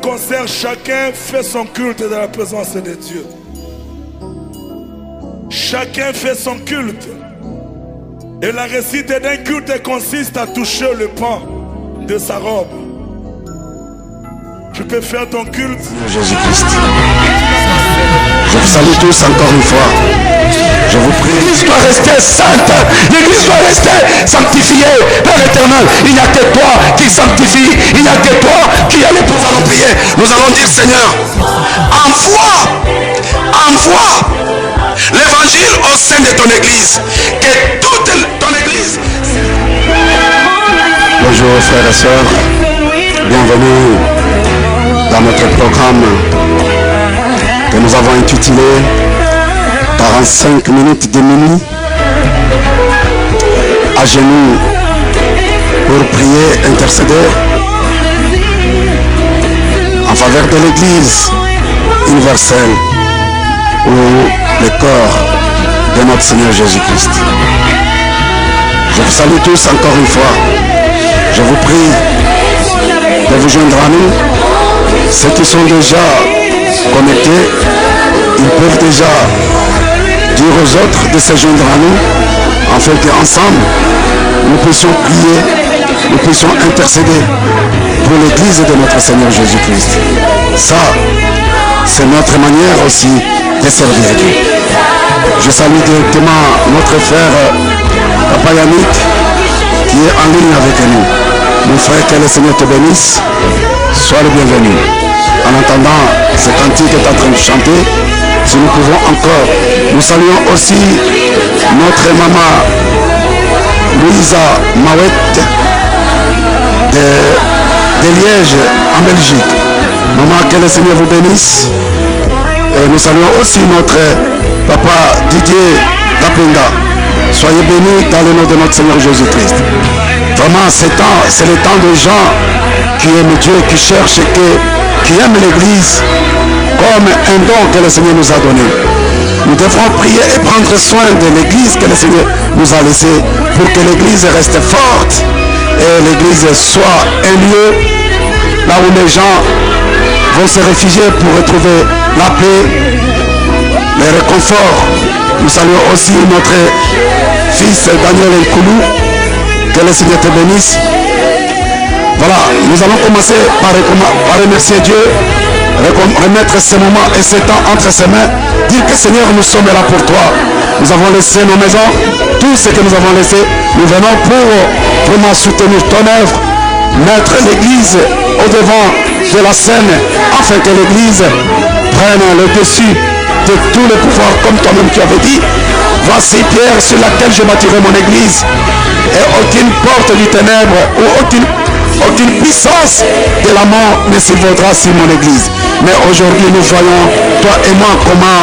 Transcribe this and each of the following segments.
Concert, chacun fait son culte dans la présence de Dieu. Chacun fait son culte. Et la récite d'un culte consiste à toucher le pan de sa robe. Tu peux faire ton culte. Jésus-Christ. Je vous salue tous encore une fois. Je vous prie. L'église doit rester sainte. L'église doit rester sanctifiée. Père éternel, il n'y a que toi qui sanctifie. Il n'y a que toi qui as le pouvoir de prier. Nous allons dire, Seigneur, envoie l'évangile au sein de ton église. Que toute ton église. Bonjour frères et sœurs. Bienvenue dans notre programme que nous avons intitulé 45 minutes de minuit à genoux pour prier, intercéder en faveur de l'Église universelle ou le corps de notre Seigneur Jésus-Christ. Je vous salue tous encore une fois. Je vous prie de vous joindre à nous. Ceux qui sont déjà connectés, ils peuvent déjà dire aux autres de se joindre à nous, afin qu'ensemble, nous puissions prier, nous puissions intercéder pour l'Église de notre Seigneur Jésus-Christ. Ça, c'est notre manière aussi de servir Dieu. Je salue directement notre frère Papa Yannick, qui est en ligne avec nous. Mon frère, que le Seigneur te bénisse. Sois le bienvenu. En entendant ce cantique est en train de chanter, si nous pouvons encore, nous saluons aussi notre maman Louisa Mawette de Liège en Belgique. Maman, que le Seigneur vous bénisse. Et nous saluons aussi notre papa Didier Kapinga. Soyez bénis dans le nom de notre Seigneur Jésus-Christ. Vraiment, c'est le temps des gens qui aiment Dieu, qui cherchent, qui aiment l'Église comme un don que le Seigneur nous a donné. Nous devrons prier et prendre soin de l'Église que le Seigneur nous a laissée pour que l'Église reste forte et l'Église soit un lieu là où les gens vont se réfugier pour retrouver la paix, le réconfort. Nous saluons aussi notre fils Daniel Nkoulou. Que le Seigneur te bénisse. Voilà, nous allons commencer par remercier Dieu, remettre ce moment et ce temps entre ses mains, dire que Seigneur, nous sommes là pour toi. Nous avons laissé nos maisons, tout ce que nous avons laissé, nous venons pour vraiment soutenir ton œuvre, mettre l'Église au devant de la scène, afin que l'Église prenne le dessus de tous les pouvoirs, comme toi-même tu avais dit. Voici pierre sur laquelle je bâtirai mon Église, et aucune porte du ténèbre ou aucune puissance de la mort ne s'évaudra sur mon Église. Mais aujourd'hui nous voyons, toi et moi, comment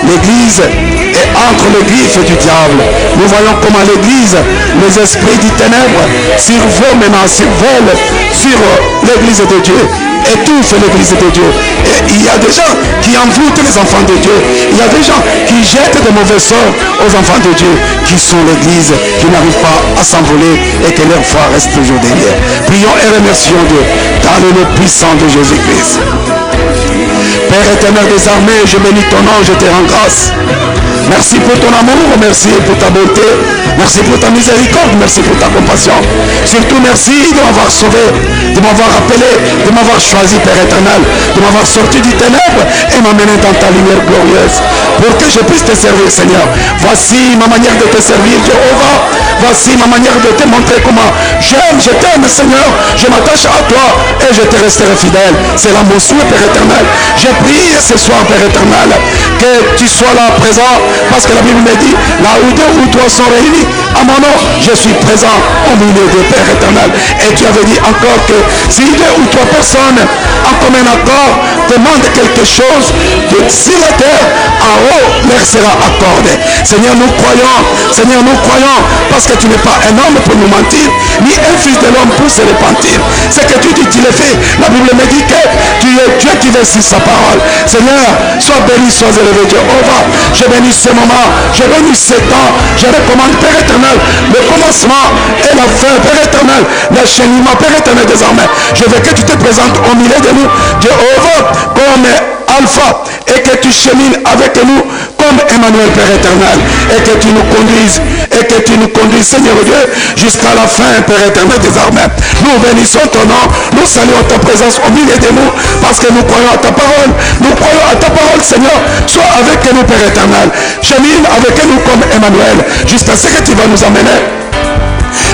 l'Église est entre les griffes du diable. Nous voyons comment l'Église, les esprits du ténèbre survolent maintenant, survolent sur l'Église de Dieu, étouffe l'Église de Dieu. Et il y a des gens qui envoûtent les enfants de Dieu. Il y a des gens qui jettent de mauvais sorts aux enfants de Dieu, qui sont l'Église, qui n'arrivent pas à s'envoler et que leur foi reste toujours derrière. Prions et remercions Dieu dans le nom puissant de Jésus-Christ. Père éternel des armées, je bénis ton nom, je te rends grâce. Merci pour ton amour, merci pour ta bonté, merci pour ta miséricorde, merci pour ta compassion. Surtout merci de m'avoir sauvé, de m'avoir appelé, de m'avoir choisi, Père éternel, de m'avoir sorti du ténèbre et m'amener dans ta lumière glorieuse, pour que je puisse te servir, Seigneur. Voici ma manière de te servir, Jéhovah. Voici ma manière de te montrer comment j'aime, je t'aime, Seigneur. Je m'attache à toi et je te resterai fidèle. C'est là mon souhait, Père éternel. Je prie ce soir, Père éternel, que tu sois là présent, parce que la Bible me dit, là où deux ou trois sont réunis à mon nom, je suis présent au milieu de Père éternel. Et tu avais dit encore que si deux ou trois personnes en commun accord demandent quelque chose, que sur la terre, en haut, leur sera accordé. Seigneur, nous croyons, parce que tu n'es pas un homme pour nous mentir, ni un fils de l'homme pour se repentir. Ce que tu dis, tu le fais. La Bible me dit que tu es Dieu qui diversit sa parole. Seigneur, sois béni, sois élevé, Jéhovah. Je bénis ce moment, je bénis ce temps. Je recommande, Père éternel, le commencement et la fin, Père éternel, l'enchaînement, Père éternel, désormais. Je veux que tu te présentes au milieu de nous, Jéhovah, comme Alpha, et que tu chemines avec nous comme Emmanuel, Père éternel, et que tu nous conduises, Seigneur Dieu, jusqu'à la fin, Père éternel, désormais. Nous bénissons ton nom, nous saluons ta présence au milieu de nous, parce que nous croyons à ta parole, Seigneur. Sois avec nous, Père éternel, chemine avec nous comme Emmanuel, jusqu'à ce que tu vas nous amener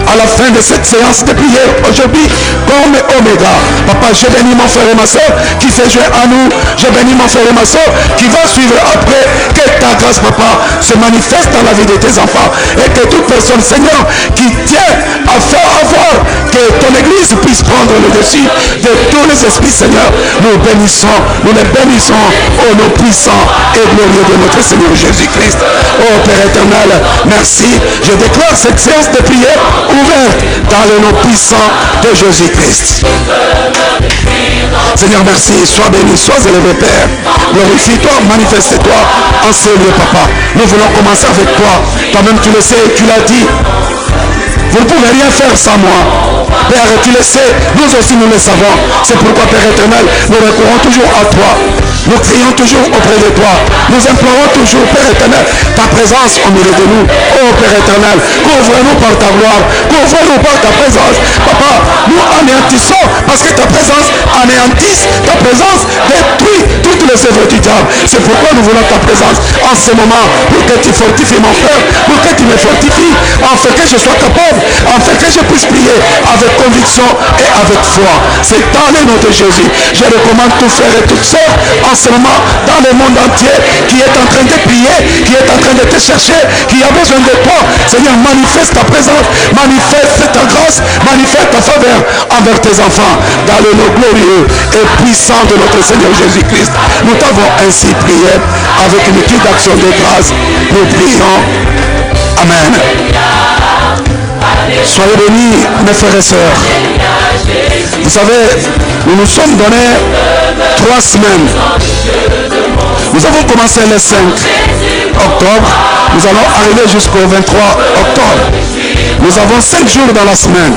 à la fin de cette séance de prière aujourd'hui comme Oméga. Papa, je bénis mon frère et ma soeur qui s'est joint à nous. Je bénis mon frère et ma soeur qui va suivre après. Que ta grâce, Papa, se manifeste dans la vie de tes enfants. Et que toute personne, Seigneur, qui tient à faire avoir que ton église puisse prendre le dessus de tous les esprits, Seigneur. Nous les bénissons au nom puissant et glorieux de notre Seigneur Jésus-Christ. Oh Père éternel, merci. Je déclare cette séance de prière ouverte dans le nom puissant de Jésus-Christ. Seigneur, merci. Sois béni, sois élevé, Père. Glorifie-toi, manifeste-toi en ces lieux, Papa. Nous voulons commencer avec toi. Toi-même, tu le sais, tu l'as dit. Vous ne pouvez rien faire sans moi. Père, tu le sais, nous aussi nous le savons. C'est pourquoi, Père éternel, nous recourons toujours à toi. Nous crions toujours auprès de toi. Nous implorons toujours, Père éternel, ta présence au milieu de nous. Oh Père éternel, couvre-nous par ta gloire, couvre-nous par ta présence. Papa, nous anéantissons parce que ta présence anéantisse, ta présence détruit toutes les œuvres du diable. C'est pourquoi nous voulons ta présence en ce moment, pour que tu fortifies mon frère, pour que tu me fortifies, afin que je sois capable, afin que je puisse prier avec conviction et avec foi. C'est dans le nom de Jésus. Je recommande tous frères et toutes sœurs en ce moment dans le monde entier qui est en train de prier, qui est en train de te chercher, qui a besoin de toi. Seigneur, manifeste ta présence, manifeste ta grâce, manifeste ta faveur envers tes enfants dans le nom glorieux et puissant de notre Seigneur Jésus-Christ. Nous t'avons ainsi prié avec une petite action de grâce. Nous prions. Amen. Soyez bénis, mes frères et sœurs. Vous savez, nous nous sommes donnés 3 semaines. Nous avons commencé le 5 octobre. Nous allons arriver jusqu'au 23 octobre. Nous avons 5 jours dans la semaine.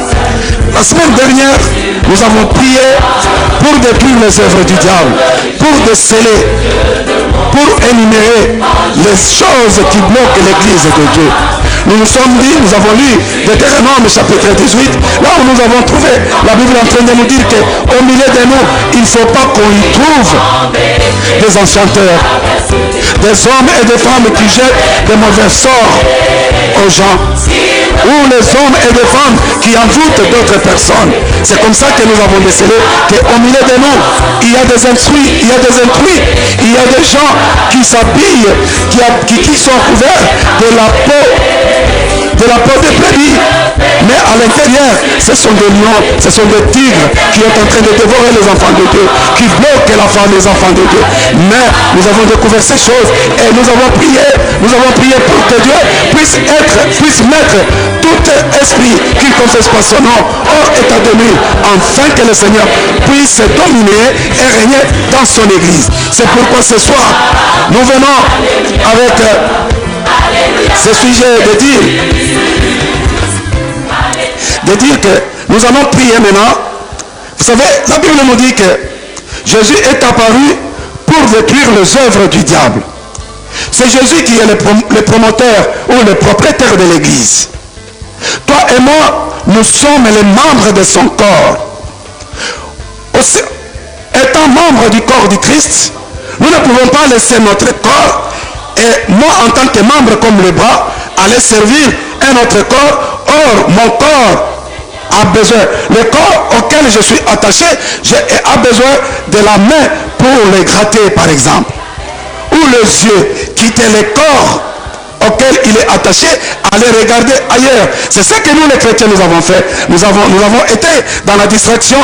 La semaine dernière, nous avons prié pour détruire les œuvres du diable, pour déceler, pour énumérer les choses qui bloquent l'église de Dieu. Nous nous sommes dit, nous avons lu Deutéronome chapitre 18, là où nous avons trouvé la Bible en train de nous dire qu'au milieu de nous, il ne faut pas qu'on y trouve des enchanteurs, des hommes et des femmes qui jettent des mauvais sorts aux gens, ou les hommes et les femmes qui envoûtent d'autres personnes. C'est comme ça que nous avons décelé qu'au milieu de nous, il y a des instruits, il y a des intrus, il y a des gens qui s'habillent, qui sont couverts de la peau des brebis, mais à l'intérieur, ce sont des lions, ce sont des tigres qui sont en train de dévorer les enfants de Dieu, qui bloquent la foi des enfants de Dieu. Mais nous avons découvert ces choses et nous avons prié pour que Dieu puisse mettre tout esprit qui ne confesse pas son nom hors état de nuire, afin que le Seigneur puisse dominer et régner dans son église. C'est pourquoi ce soir, nous venons avec ce sujet de dire que nous allons prier maintenant. Vous savez, la Bible nous dit que Jésus est apparu pour détruire les œuvres du diable. C'est Jésus qui est le promoteur ou le propriétaire de l'église. Toi et moi, nous sommes les membres de son corps. Aussi, étant membres du corps du Christ, nous ne pouvons pas laisser notre corps et moi en tant que membre comme le bras aller servir un autre corps. Or mon corps a besoin, le corps auquel je suis attaché a besoin de la main pour le gratter par exemple, ou les yeux, quitter le corps auquel il est attaché, aller regarder ailleurs. C'est ce que nous les chrétiens nous avons fait. Nous avons été dans la distraction.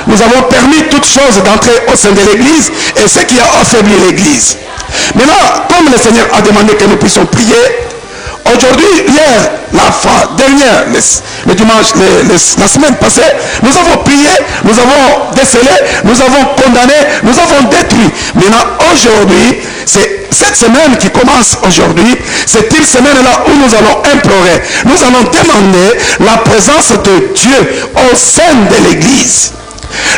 Nous avons permis toutes choses d'entrer au sein de l'église et ce qui a affaibli l'église. Maintenant, comme le Seigneur a demandé que nous puissions prier, Aujourd'hui, hier, dernière, le dimanche, la semaine passée, nous avons prié, nous avons décelé, nous avons condamné, nous avons détruit. Maintenant, aujourd'hui, c'est cette semaine qui commence aujourd'hui, c'est une semaine-là où nous allons implorer, nous allons demander la présence de Dieu au sein de l'Église.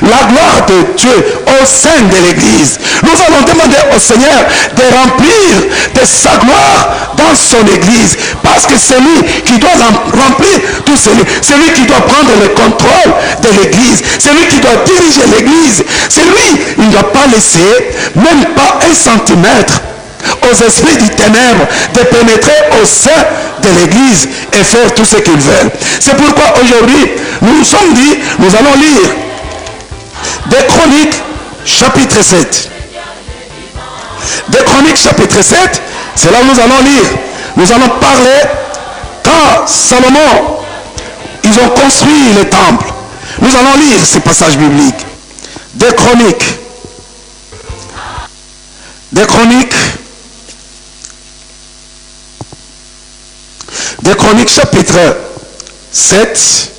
La gloire de Dieu au sein de l'Église. Nous allons demander au Seigneur de remplir de sa gloire dans son Église. Parce que c'est lui qui doit remplir tout celui. C'est lui qui doit prendre le contrôle de l'Église. C'est lui qui doit diriger l'Église. C'est lui, il ne doit pas laisser même pas 1 centimètre aux esprits du ténèbre de pénétrer au sein de l'Église et faire tout ce qu'ils veulent. C'est pourquoi aujourd'hui, nous nous sommes dit, nous allons lire des Chroniques chapitre 7. Des Chroniques chapitre 7, c'est là où nous allons lire. Nous allons parler quand Salomon, ils ont construit le temple. Nous allons lire ces passages bibliques. Des Chroniques. Des Chroniques. Des Chroniques chapitre 7.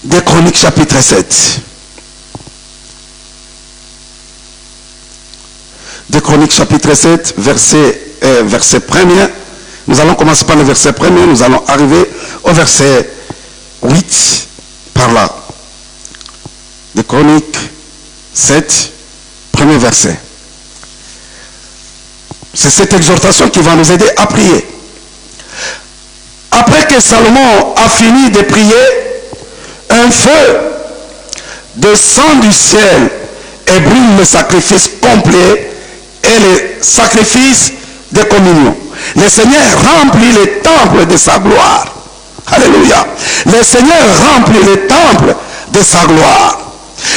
Des Chroniques chapitre 7. Des Chroniques chapitre 7, verset 1er. Nous allons commencer par le verset 1er, nous allons arriver au verset 8, par là. Des Chroniques 7, premier verset. C'est cette exhortation qui va nous aider à prier. Après que Salomon a fini de prier, un feu descend du ciel et brûle le sacrifice complet et le sacrifice de communion. Le Seigneur remplit le temple de sa gloire. Alléluia. Le Seigneur remplit le temple de sa gloire.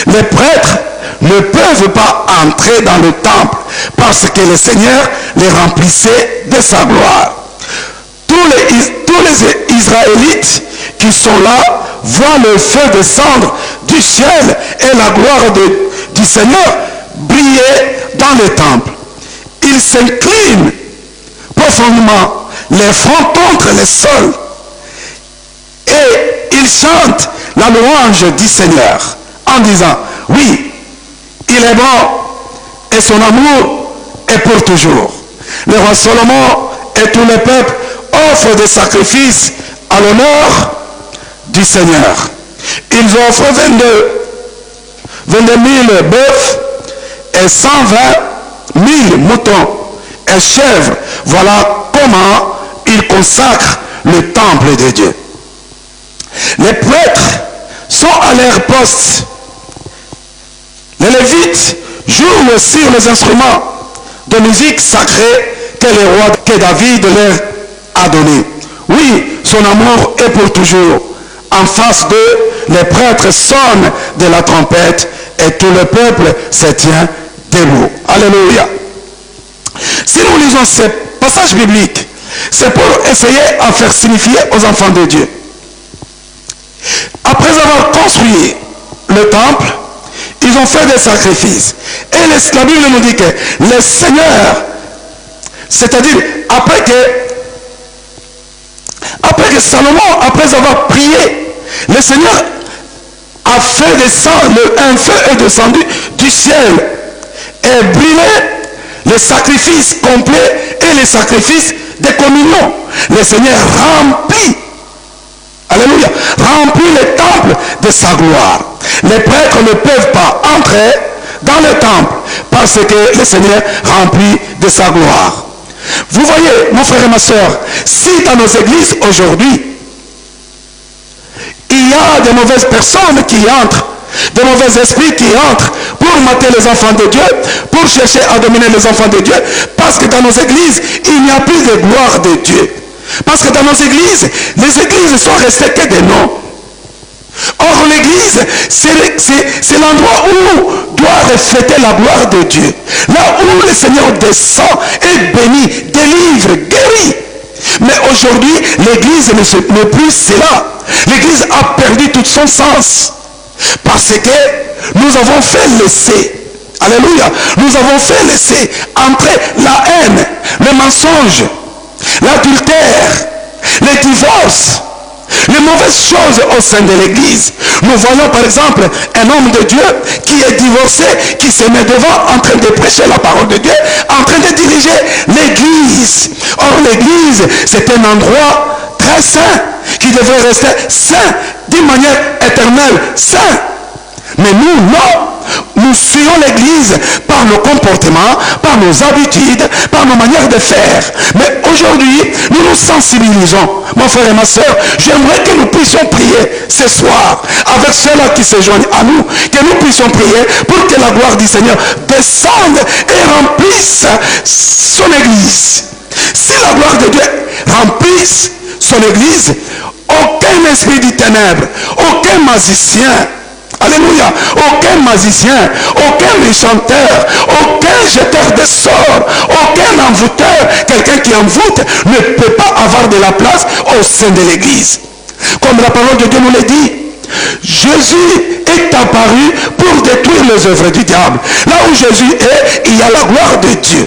Les prêtres ne peuvent pas entrer dans le temple parce que le Seigneur les remplissait de sa gloire. Tous les Israélites qui sont là voient le feu descendre du ciel et la gloire du Seigneur briller dans le temple. Ils s'inclinent profondément, les front contre le sol, et ils chantent la louange du Seigneur en disant, oui, il est bon et son amour est pour toujours. Le roi Salomon et tout le peuple offrent des sacrifices à l'honneur du Seigneur. Ils offrent 22 000 bœufs et 120 000 moutons et chèvres. Voilà comment ils consacrent le temple de Dieu. Les prêtres sont à leur poste. Les Lévites jouent sur les instruments de musique sacrée que David leur a donné. Oui, son amour est pour toujours. En face d'eux, les prêtres sonnent de la trompette et tout le peuple se tient debout. Alléluia. Si nous lisons ces passages bibliques, c'est pour essayer à faire signifier aux enfants de Dieu. Après avoir construit le temple, ils ont fait des sacrifices. Et la Bible nous dit que le Seigneur, c'est-à-dire après que Salomon, après avoir prié, le Seigneur a fait descendre, un feu est descendu du ciel et brûlé les sacrifices complets et les sacrifices de communion. Le Seigneur remplit, alléluia, remplit le temple de sa gloire. Les prêtres ne peuvent pas entrer dans le temple parce que le Seigneur remplit de sa gloire. Vous voyez, mon frère et ma soeur, si dans nos églises aujourd'hui, il y a de mauvaises personnes qui entrent, de mauvais esprits qui entrent pour mater les enfants de Dieu, pour chercher à dominer les enfants de Dieu, parce que dans nos églises, il n'y a plus de gloire de Dieu. Parce que dans nos églises, les églises sont restées que des noms. Or, l'église, c'est l'endroit où doit refléter la gloire de Dieu. Là où le Seigneur descend et bénit, délivre, guérit. Mais aujourd'hui, l'église n'est plus cela. L'église a perdu tout son sens. Parce que nous avons fait l'essai. Alléluia. Nous avons fait l'essai entrer la haine, le mensonge, l'adultère, les divorces, les mauvaises choses au sein de l'église. Nous voyons par exemple un homme de Dieu qui est divorcé, qui se met devant en train de prêcher la parole de Dieu, en train de diriger l'église. Or l'église, c'est un endroit très saint, qui devrait rester saint, d'une manière éternelle, saint. Mais nous, non. Nous suivons l'église par nos comportements, par nos habitudes, par nos manières de faire. Mais aujourd'hui, nous nous sensibilisons. Mon frère et ma soeur, j'aimerais que nous puissions prier ce soir avec ceux-là qui se joignent à nous, que nous puissions prier pour que la gloire du Seigneur descende et remplisse son église. Si la gloire de Dieu remplisse son église, aucun esprit du ténèbre, aucun magicien, alléluia, aucun magicien, aucun chanteur, aucun jeteur de sorts, aucun envoûteur, quelqu'un qui envoûte ne peut pas avoir de la place au sein de l'église. Comme la parole de Dieu nous le dit, Jésus est apparu pour détruire les œuvres du diable. Là où Jésus est, il y a la gloire de Dieu.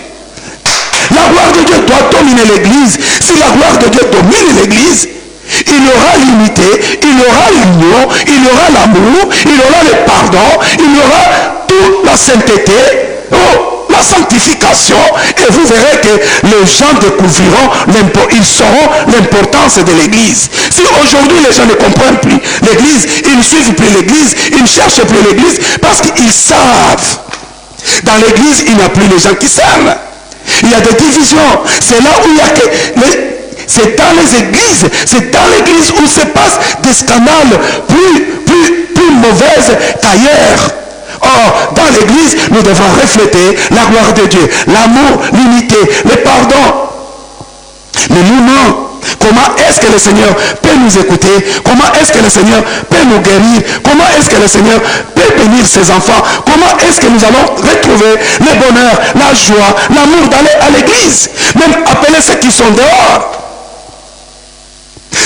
La gloire de Dieu doit dominer l'église. Si la gloire de Dieu domine l'église, il y aura l'unité, il y aura l'union, il y aura l'amour, il y aura le pardon, il y aura toute la sainteté, la sanctification, et vous verrez que les gens découvriront, ils sauront l'importance de l'église. Si aujourd'hui les gens ne comprennent plus l'église, ils ne suivent plus l'église, ils ne cherchent plus l'église, parce qu'ils savent. Dans l'église, il n'y a plus les gens qui s'aiment. Il y a des divisions. C'est là où il y a que... C'est dans les églises, c'est dans l'église où se passent des scandales plus mauvaises qu'ailleurs. Or, dans l'église, nous devons refléter la gloire de Dieu, l'amour, l'unité, le pardon. Mais nous, non. Comment est-ce que le Seigneur peut nous écouter? Comment est-ce que le Seigneur peut nous guérir? Comment est-ce que le Seigneur peut bénir ses enfants? Comment est-ce que nous allons retrouver le bonheur, la joie, l'amour d'aller à l'église? Même appeler ceux qui sont dehors.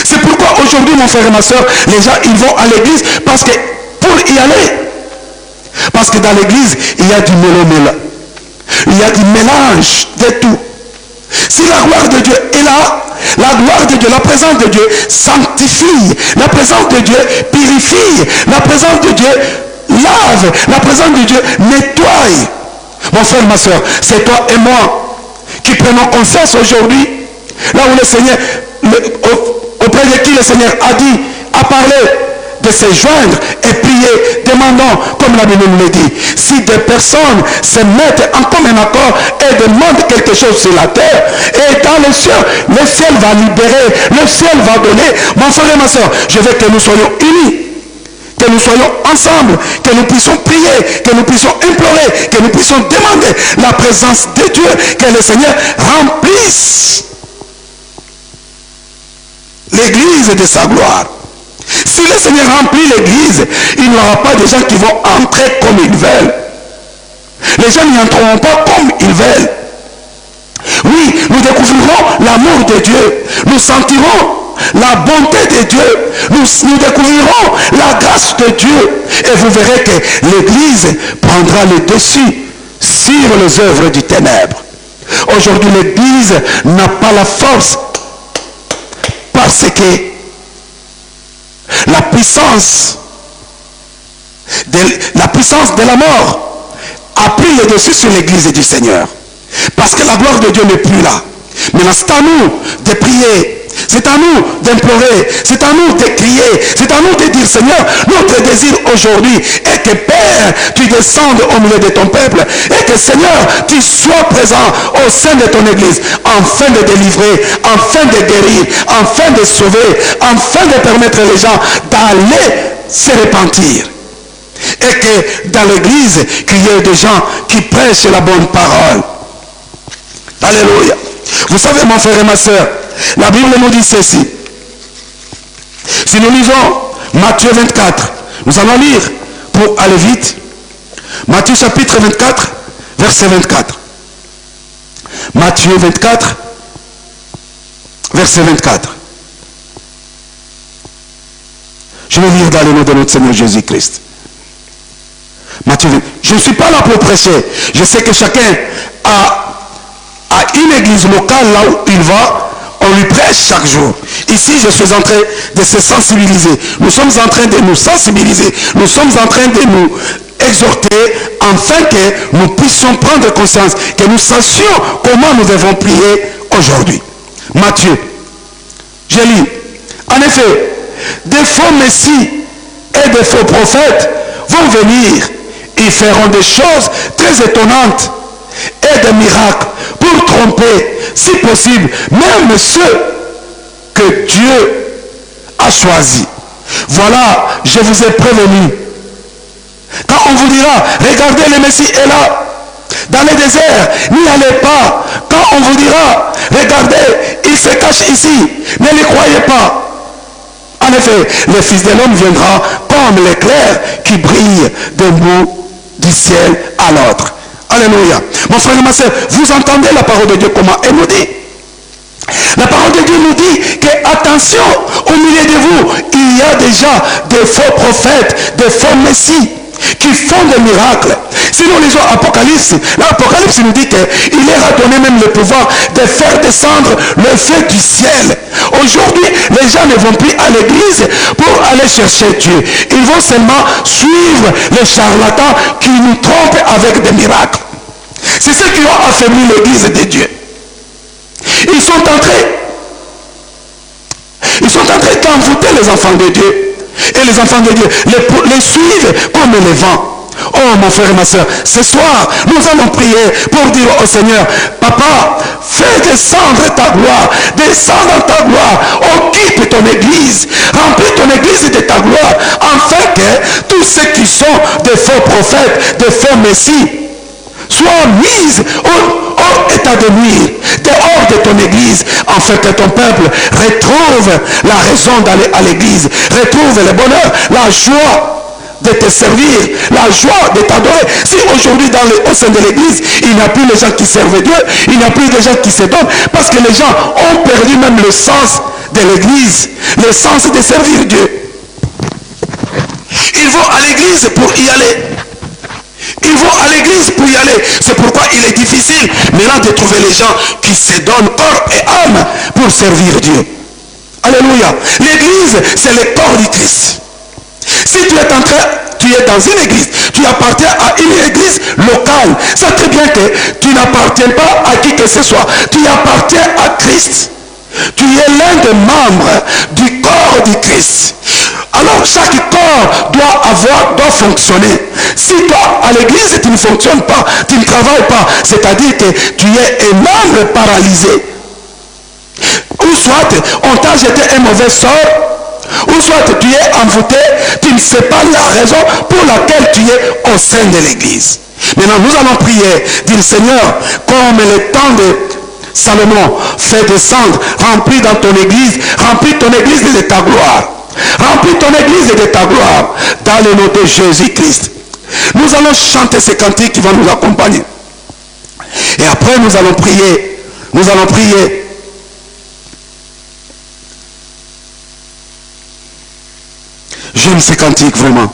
C'est pourquoi aujourd'hui, mon frère et ma soeur, les gens, ils vont à l'église parce que pour y aller. Parce que dans l'église, il y a du mélo-mélo. Il y a du mélange de tout. Si la gloire de Dieu est là, la gloire de Dieu, la présence de Dieu sanctifie. La présence de Dieu purifie. La présence de Dieu lave. La présence de Dieu nettoie. Mon frère, ma soeur, c'est toi et moi qui prenons conscience aujourd'hui, là où le Seigneur... auprès de qui le Seigneur a parlé de se joindre et prier, demandant, comme la Bible nous le dit, si des personnes se mettent en commun accord et demandent quelque chose sur la terre, et dans le ciel va libérer, le ciel va donner. Mon frère et ma soeur, je veux que nous soyons unis, que nous soyons ensemble, que nous puissions prier, que nous puissions implorer, que nous puissions demander la présence de Dieu, que le Seigneur remplisse l'église de sa gloire. Si le Seigneur remplit l'église, il n'y aura pas de gens qui vont entrer comme ils veulent. Les gens n'y entreront pas comme ils veulent. Oui, nous découvrirons l'amour de Dieu. Nous sentirons la bonté de Dieu. Nous découvrirons la grâce de Dieu. Et vous verrez que l'église prendra le dessus sur les œuvres du ténèbre. Aujourd'hui, l'église n'a pas la force parce que la puissance de la mort a pris le dessus sur l'église du Seigneur. Parce que la gloire de Dieu n'est plus là. Maintenant, c'est à nous de prier. C'est à nous d'implorer. C'est à nous de crier. C'est à nous de dire, Seigneur, notre désir aujourd'hui est que, Père, tu descendes au milieu de ton peuple et que, Seigneur, tu sois présent au sein de ton église, afin de délivrer, afin de guérir, afin de sauver, afin de permettre les gens d'aller se repentir. Et que dans l'église, qu'il y ait des gens qui prêchent la bonne parole. Alléluia. Vous savez, mon frère et ma soeur, la Bible nous dit ceci. Si nous lisons Matthieu 24, nous allons lire pour aller vite. Matthieu chapitre 24, verset 24. Matthieu 24, verset 24. Je vais lire dans le nom de notre Seigneur Jésus-Christ. Matthieu 20. Je ne suis pas là pour prêcher. Je sais que chacun a une église locale là où il va. On lui prêche chaque jour. Ici, je suis en train de se sensibiliser. Nous sommes en train de nous sensibiliser. Nous sommes en train de nous exhorter afin que nous puissions prendre conscience, que nous sachions comment nous devons prier aujourd'hui. Matthieu, je lis. En effet, des faux messies et des faux prophètes vont venir. Ils feront des choses très étonnantes et des miracles pour tromper, si possible, même ceux que Dieu a choisis. Voilà, je vous ai prévenu. Quand on vous dira, regardez, le Messie est là, dans le désert, n'y allez pas. Quand on vous dira, regardez, il se cache ici, ne le croyez pas. En effet, le Fils de l'homme viendra comme l'éclair qui brille d'un bout du ciel à l'autre. Alléluia. Mon frère et ma soeur, vous entendez la parole de Dieu comment elle nous dit? La parole de Dieu nous dit que, attention, au milieu de vous, il y a déjà des faux prophètes, des faux messies qui font des miracles. Si nous lisons Apocalypse, l'Apocalypse nous dit qu'il leur a donné même le pouvoir de faire descendre le feu du ciel. Aujourd'hui, les gens ne vont plus à l'église pour aller chercher Dieu. Ils vont seulement suivre les charlatans qui nous trompent avec des miracles. C'est ceux qui ont affaibli l'église de Dieu. Ils sont en train d'envoûter les enfants de Dieu. Et les enfants de Dieu les suivent comme les vents. Oh mon frère et ma soeur, ce soir, nous allons prier pour dire au Seigneur, Papa, fais descendre ta gloire, descends dans ta gloire, occupe ton église, remplis ton église de ta gloire, afin que tous ceux qui sont des faux prophètes, des faux messies, soient mis au état de nuire, dehors de ton église, afin que ton peuple retrouve la raison d'aller à l'église, retrouve le bonheur, la joie de te servir, la joie de t'adorer. Si aujourd'hui au sein de l'église, il n'y a plus les gens qui servent Dieu, il n'y a plus de gens qui se donnent, parce que les gens ont perdu même le sens de l'église, le sens de servir Dieu. Ils vont à l'église pour y aller. Ils vont à l'église pour y aller. C'est pourquoi il est difficile maintenant de trouver les gens qui se donnent corps et âme pour servir Dieu. Alléluia. L'église, c'est le corps du Christ. Si tu es dans une église, tu appartiens à une église locale. C'est très bien que tu n'appartiens pas à qui que ce soit. Tu appartiens à Christ. Tu es l'un des membres du corps du Christ. Alors chaque corps doit fonctionner. Si toi à l'église tu ne fonctionnes pas, tu ne travailles pas, c'est-à-dire que tu es un membre paralysé. Ou soit on t'a jeté un mauvais sort, ou soit tu es envoûté, tu ne sais pas la raison pour laquelle tu es au sein de l'église. Maintenant nous allons prier, dire Seigneur, comme le temps de Salomon, fais descendre, remplis dans ton église, remplis ton église de ta gloire. Remplis ton église de ta gloire dans le nom de Jésus-Christ. Nous allons chanter ces cantiques qui vont nous accompagner. Et après nous allons prier. Nous allons prier. J'aime ces cantiques vraiment.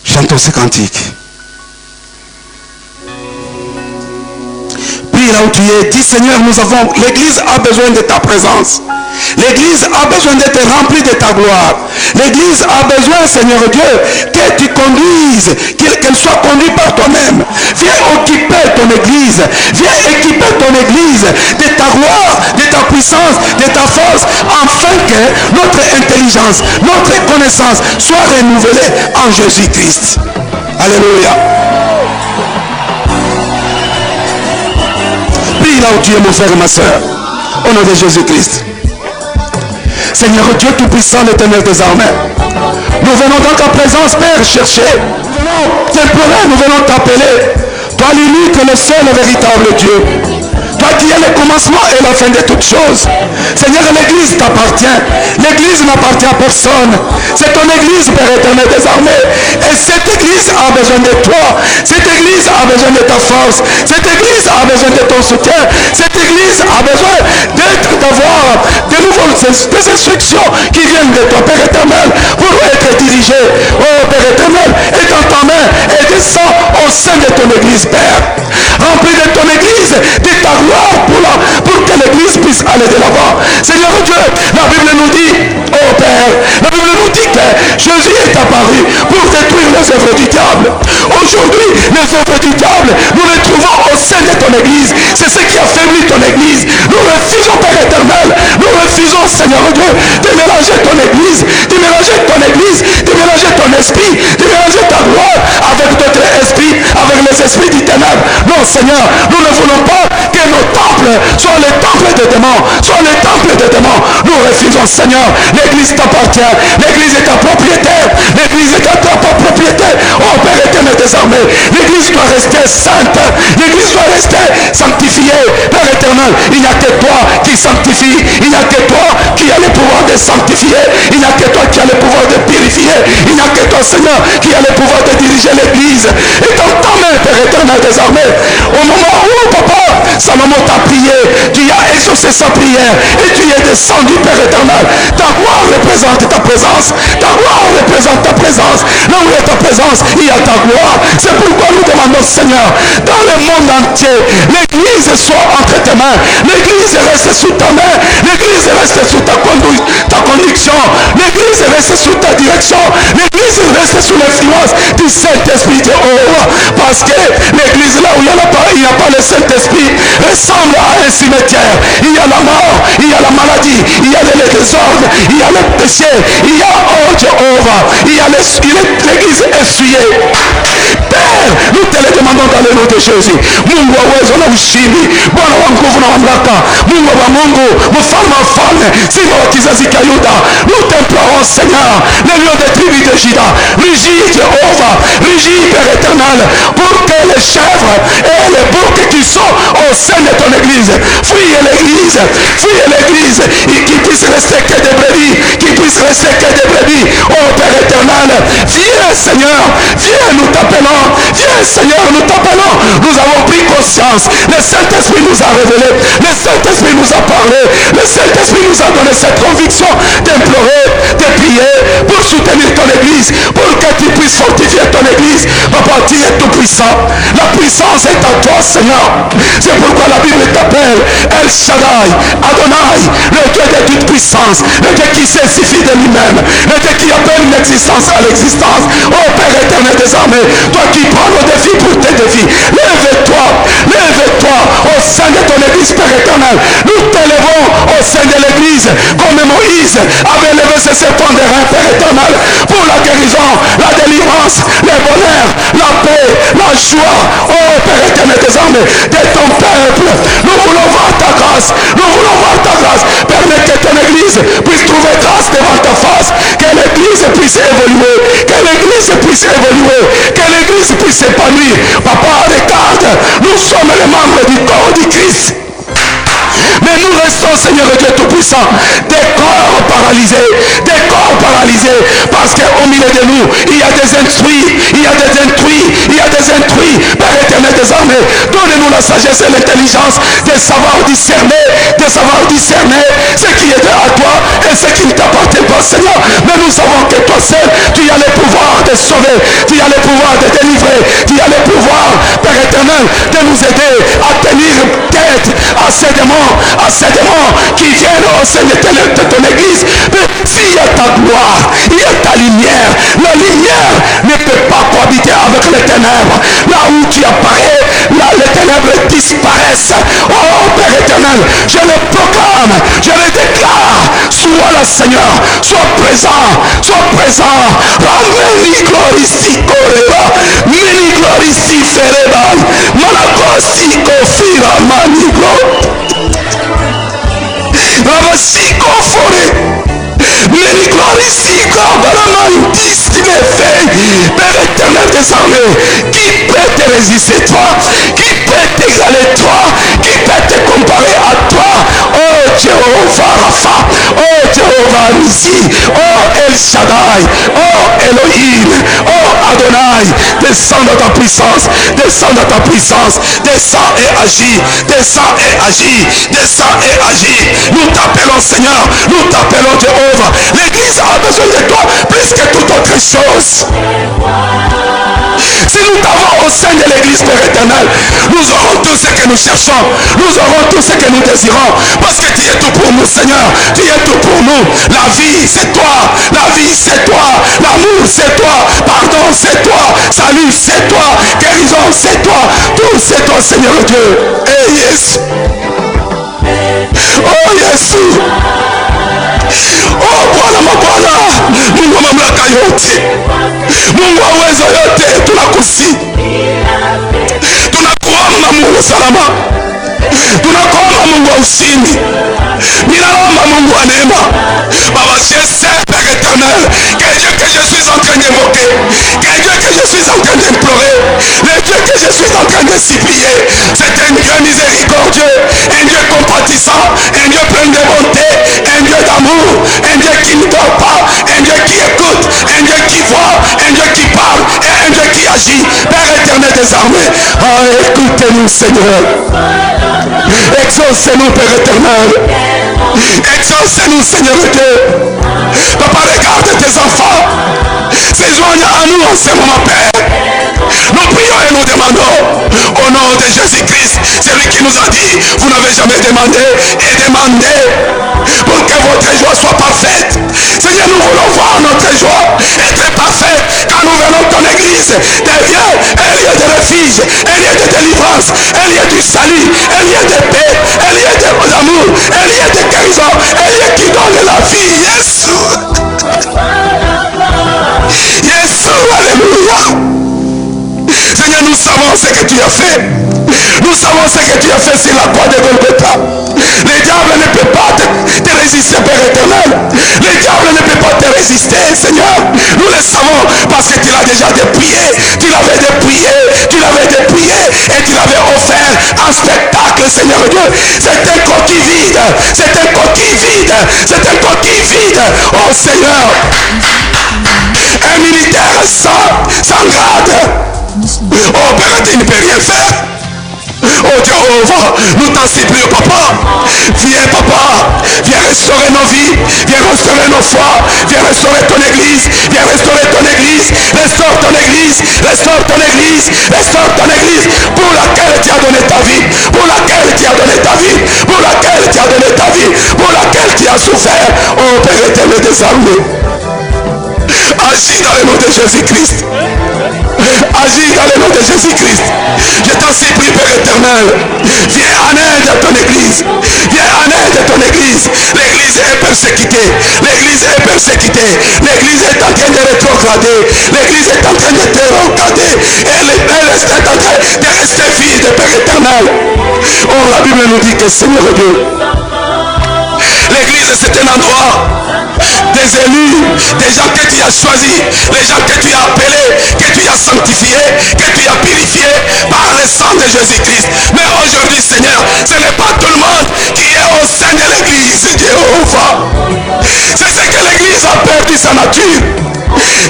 Chantons ces cantiques. Puis là où tu es, dis Seigneur, l'église a besoin de ta présence. L'église a besoin d'être remplie de ta gloire. L'église a besoin, Seigneur Dieu, que tu conduises, qu'elle soit conduite par toi-même. Viens occuper ton église. Viens équiper ton église de ta gloire, de ta puissance, de ta force, afin que notre intelligence, notre connaissance soit renouvelée en Jésus-Christ. Alléluia. Prie là où tu es, mon frère et ma soeur, au nom de Jésus-Christ. Seigneur Dieu Tout-Puissant, l'Éternel des armées, nous venons dans ta présence, Père, chercher. Nous venons t'implorer, nous venons t'appeler. Toi l'unique, le seul et véritable Dieu. Toi qui es le commencement et la fin de toutes choses. Seigneur, l'église t'appartient. L'église n'appartient à personne. C'est ton église, Père éternel, désormais. Et cette église a besoin de toi. Cette église a besoin de ta force. Cette église a besoin de ton soutien. Cette église a besoin d'avoir de nouveaux des instructions qui viennent de toi, Père éternel, pour être dirigé. Oh Père éternel, étends ta main et descends au sein de ton église, Père. Remplis de ton église, de ta gloire pour que l'église puisse aller de l'avant. Seigneur Dieu, la Bible nous dit, oh Père, la Bible nous dit que Jésus est apparu pour détruire les œuvres du diable. Aujourd'hui, les œuvres du diable, nous les trouvons au sein de ton église. C'est ce qui affaiblit ton église. Nous refusons, Père éternel, nous refusons, Seigneur Dieu, de mélanger ton église, de mélanger ton église, de mélanger ton esprit, de mélanger ta gloire avec d'autres esprits, avec les esprits du ténèbre. Non, Seigneur, nous ne voulons pas que nos temples soient les temples des démons, soient les temples des démons. Nous refusons, Seigneur. L'église t'appartient. L'église est ta propriétaire. L'église est ta propriétaire. Oh Père éternel, désormais, l'église doit rester sainte. L'église doit rester sanctifiée. Père éternel, il n'y a que toi qui sanctifie. Il n'y a que toi qui a le pouvoir de sanctifier. Il n'y a que toi qui a le pouvoir de purifier. Il n'y a que toi, Seigneur, qui a le pouvoir de diriger l'église. Et dans ta main, Père éternel, désormais, au moment où, papa, Salomon t'a prié, tu as exaucé sa prière et tu es descendu, Père éternel. Ta gloire représente ta présence. Ta gloire représente ta présence. Là où est ta présence, il y a ta gloire. C'est pourquoi nous demandons, Seigneur, dans le monde entier, l'église soit entre tes mains. L'église reste sous ta main. L'église reste sous ta conduction. L'église reste sous ta direction. L'église reste sous l'influence du Saint-Esprit de haut. Parce que l'église, là où il n'y a pas le Saint-Esprit, ressemble à un cimetière. Il y a la mort, il y a la maladie, il y a le désordre, il y a le péché, il y a, oh Jéhovah, il y a l'église essuyée. Père, nous te le demandons dans le nom de Jésus. Mungu wa uwezo na ushindi, Bwana wa nguvu na mamlaka, Mungu wa Mungu, mfalme wa falme, simba wa kizazi cha Yuda. Nous t'implorons, Seigneur, le lion des tribus de Juda, rugis Jéhovah, rugis Père éternel, pour que les chèvres et les boucs qui sont au sein de ton église, fuyez l'église, et qui puisse rester que des brebis, qui puisse rester que des brebis. Oh Père éternel, viens Seigneur, viens, nous t'appelons, viens Seigneur, nous t'appelons. Nous avons pris conscience, le Saint-Esprit nous a révélé, le Saint-Esprit nous a parlé, le Saint-Esprit nous a donné cette conviction d'implorer, de prier pour soutenir ton église, pour que tu puisses fortifier ton église. Papa, tu es tout puissant, la puissance est à toi Seigneur. C'est pourquoi la Bible t'appelle El Shaddai, Adonai, le Dieu de toute puissance, le Dieu qui suffit de lui-même, le Dieu qui appelle une existence à l'existence. Oh Père éternel, désormais, toi qui prends nos défis pour tes défis, lève-toi au sein de ton église, Père éternel. Nous t'élevons au sein de l'église, comme Moïse avait levé ses serpents de reins, Père éternel, pour la guérison, la délivrance, le bonheur, la paix, la joie. Oh Père éternel, désormais, de ton peuple, nous voulons voir ta grâce, nous voulons voir ta grâce. Permets que ton église puisse trouver grâce devant ta face, que l'église puisse évoluer, que l'église puisse évoluer, que l'église puisse s'épanouir. Papa, regarde, nous sommes les membres du corps du Christ. Mais nous restons, Seigneur Dieu Tout-Puissant, des corps paralysés, parce qu'au milieu de nous, il y a des instruits, Père éternel, désormais, donne-nous la sagesse et l'intelligence de savoir discerner ce qui est à toi et ce qui ne t'appartient pas, Seigneur. Mais nous savons que toi seul, tu as le pouvoir de sauver, tu as le pouvoir de délivrer, tu as le pouvoir, Père éternel, de nous aider à tenir tête à ces démons qui viennent au sein de ton église. Mais s'il y a ta gloire, il y a ta lumière. La lumière ne peut pas cohabiter avec les ténèbres. Là où tu apparais, là les ténèbres disparaissent. Oh Père éternel, je le proclame, je le déclare. Sois là Seigneur, sois présent. Rameni glorici coreba, meni glorici fereba, malagosi kofira maniglo. Rabasiko forêt, mais glorifique vraiment distime fait. Père éternel désormais, qui peut te résister toi, qui peut t'égaler toi, qui peut te comparer à toi? Oh Jéhovah Rapha, oh Jéhovah Nissi, oh El Shaddai, oh Elohim, oh Adonai, descends dans ta puissance, descends dans ta puissance, descends et agis, descends et agis, descends et agis. Nous t'appelons Seigneur, nous t'appelons Jéhovah. L'église a besoin de toi plus que toute autre chose. Si nous t'avons au sein de l'église, Père éternel, nous aurons tout ce que nous cherchons, nous aurons tout ce que nous désirons, parce que tu es tout pour nous, Seigneur, tu es tout pour nous. La vie c'est toi, la vie c'est toi, l'amour c'est toi, pardon c'est toi, salut c'est toi, guérison c'est toi, tout c'est toi, Seigneur Dieu. Et Jésus, oh Jésus, oh Bwana mabwana, Mungu wa mamlaka yote, Mungu wa uwezo yote, tunakusihi, tunakuomba Mungu salama, tunakuomba Mungu wa ushindi, ninaomba Mungu wa neema. Baba, je sais, Père éternel, que Dieu que je suis en train d'invoquer, que Dieu que je suis en train d'implorer, le Dieu que je suis en train de supplier, c'est un Dieu miséricordieux, un Dieu compatissant, un Dieu plein de bonté, un Dieu d'amour, un Dieu qui ne dort pas, un Dieu qui écoute, un Dieu qui voit, un Dieu qui parle et un Dieu qui agit. Père éternel des armées, oh, écoutez-nous Seigneur, exaucez-nous Père éternel, exaucez-nous Seigneur Dieu. Papa, regarde tes enfants, s'éloigne à nous en ce moment Père. Nous prions et nous demandons au nom de Jésus-Christ, celui qui nous a dit, vous n'avez jamais demandé et demandez pour que votre joie soit parfaite. Seigneur, nous voulons voir notre joie être parfaite quand nous venons ton église. Devient un lieu de refuge, un lieu de délivrance, un lieu du salut, un lieu de paix, un lieu d'amour, un lieu de guérison, un lieu qui donne la vie. Jésus, Jésus, alléluia. Seigneur, nous savons ce que tu as fait. Nous savons ce que tu as fait sur la croix de Golgotha. Le diable ne peut pas te résister, Père éternel. Le diable ne peut pas te résister, Seigneur. Nous le savons parce que tu l'as déjà dépouillé. Tu l'avais dépouillé, tu l'avais dépouillé et tu l'avais offert un spectacle, Seigneur Dieu. C'est un coquille vide. C'est un coquille vide. C'est un coquille vide. Oh Seigneur. Un militaire sans grade. Oh Père, tu ne peux rien faire. Oh Jéhovah, nous t'en supplions Papa. Viens Papa, viens restaurer nos vies, viens restaurer nos foi, viens restaurer ton église, viens restaurer ton église, restaure ton église, restaure ton église, restaure ton église pour laquelle tu as donné ta vie, pour laquelle tu as donné ta vie, pour laquelle tu as donné ta vie, pour laquelle tu as souffert. Oh Père éternel des armées, agis dans le nom de Jésus-Christ. Agis dans le nom de Jésus-Christ. Je t'en supplie, Père éternel. Viens en aide à ton église. Viens en aide à ton église. L'église est persécutée. L'église est persécutée. L'église est en train de rétrograder. L'église est en train de dérogader. Elle est en train de rester vide, Père éternel. Oh, la Bible nous dit que Seigneur Dieu, l'église c'est un endroit des élus, des gens que tu as choisis, les gens que tu as appelés, que tu as sanctifiés, que tu as purifiés par le sang de Jésus-Christ. Mais aujourd'hui, Seigneur, ce n'est pas tout le monde qui est au sein de l'église, Jéhovah. C'est ce que l'église a perdu sa nature.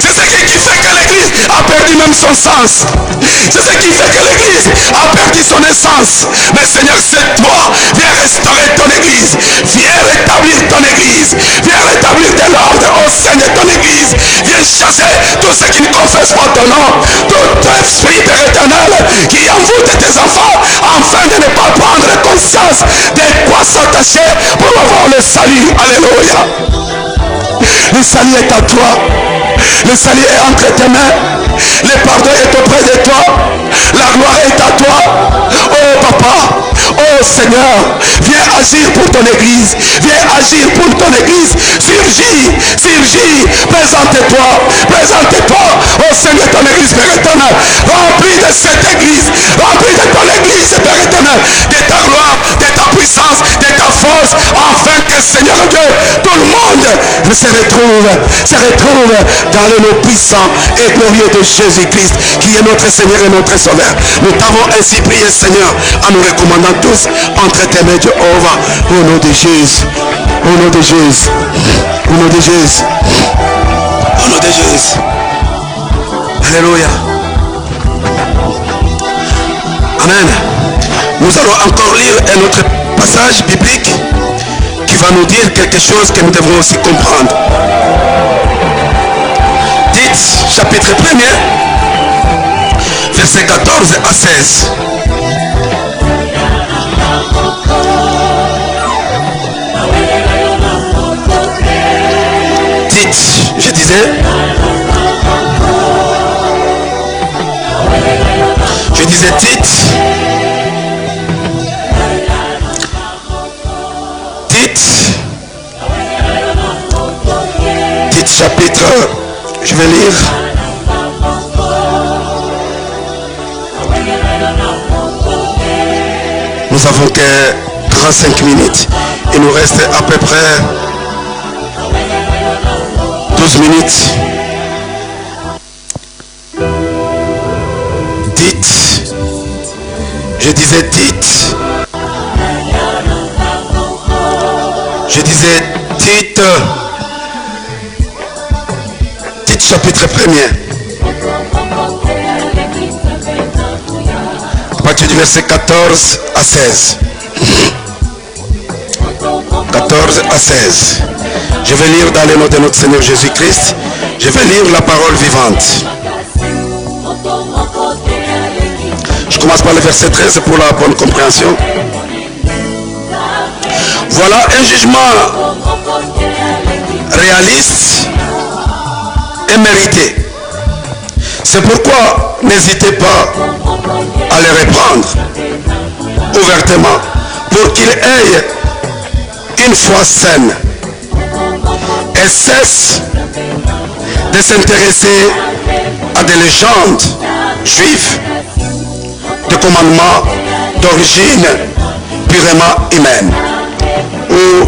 C'est ce qui fait que l'église a perdu même son sens. C'est ce qui fait que l'église a perdu son essence. Mais Seigneur, c'est toi. Viens restaurer ton église. Viens rétablir ton église. Viens rétablir de l'ordre au sein de ton église. Viens chasser tous ceux qui ne confessent pas ton nom. Tout esprit, Père éternel, qui envoûte tes enfants afin de ne pas prendre conscience de quoi s'attacher pour avoir le salut. Alléluia. Le salut est à toi. Le salut est entre tes mains. Le pardon est auprès de toi. La gloire est à toi. Oh Papa, oh Seigneur, viens agir pour ton église. Viens agir pour ton église. Surgis, surgis. Présente-toi, présente-toi au sein de ton église, Père éternel. Remplis de cette église, remplis de ton église, Père éternel, de ta gloire, de ta puissance, de ta force, afin que, Seigneur Dieu, tout le monde se retrouve dans le nom puissant et glorieux de Jésus-Christ, qui est notre Seigneur et notre Sauveur. Nous t'avons ainsi prié, Seigneur, en nous recommandant tous entre tes mains, Jéhovah, au nom de Jésus, au nom de Jésus, au nom de Jésus, au nom de Jésus. Alléluia. Amen. Nous allons encore lire un autre passage biblique qui va nous dire quelque chose que nous devrons aussi comprendre. Dites, chapitre 1er, versets 14 à 16. Dites, je disais, dites, chapitre, je vais lire. Nous avons que 35 minutes. Il nous reste à peu près 12 minutes. Dites, je disais dites. Je disais dites. Chapitre 1er. À partir du verset 14 à 16. 14 à 16. Je vais lire dans le nom de notre Seigneur Jésus-Christ. Je vais lire la parole vivante. Je commence par le verset 13 pour la bonne compréhension. Voilà un jugement réaliste et mérité. C'est pourquoi n'hésitez pas à les reprendre ouvertement pour qu'ils aient une foi saine et cessent de s'intéresser à des légendes juives, de commandements d'origine purement humaine ou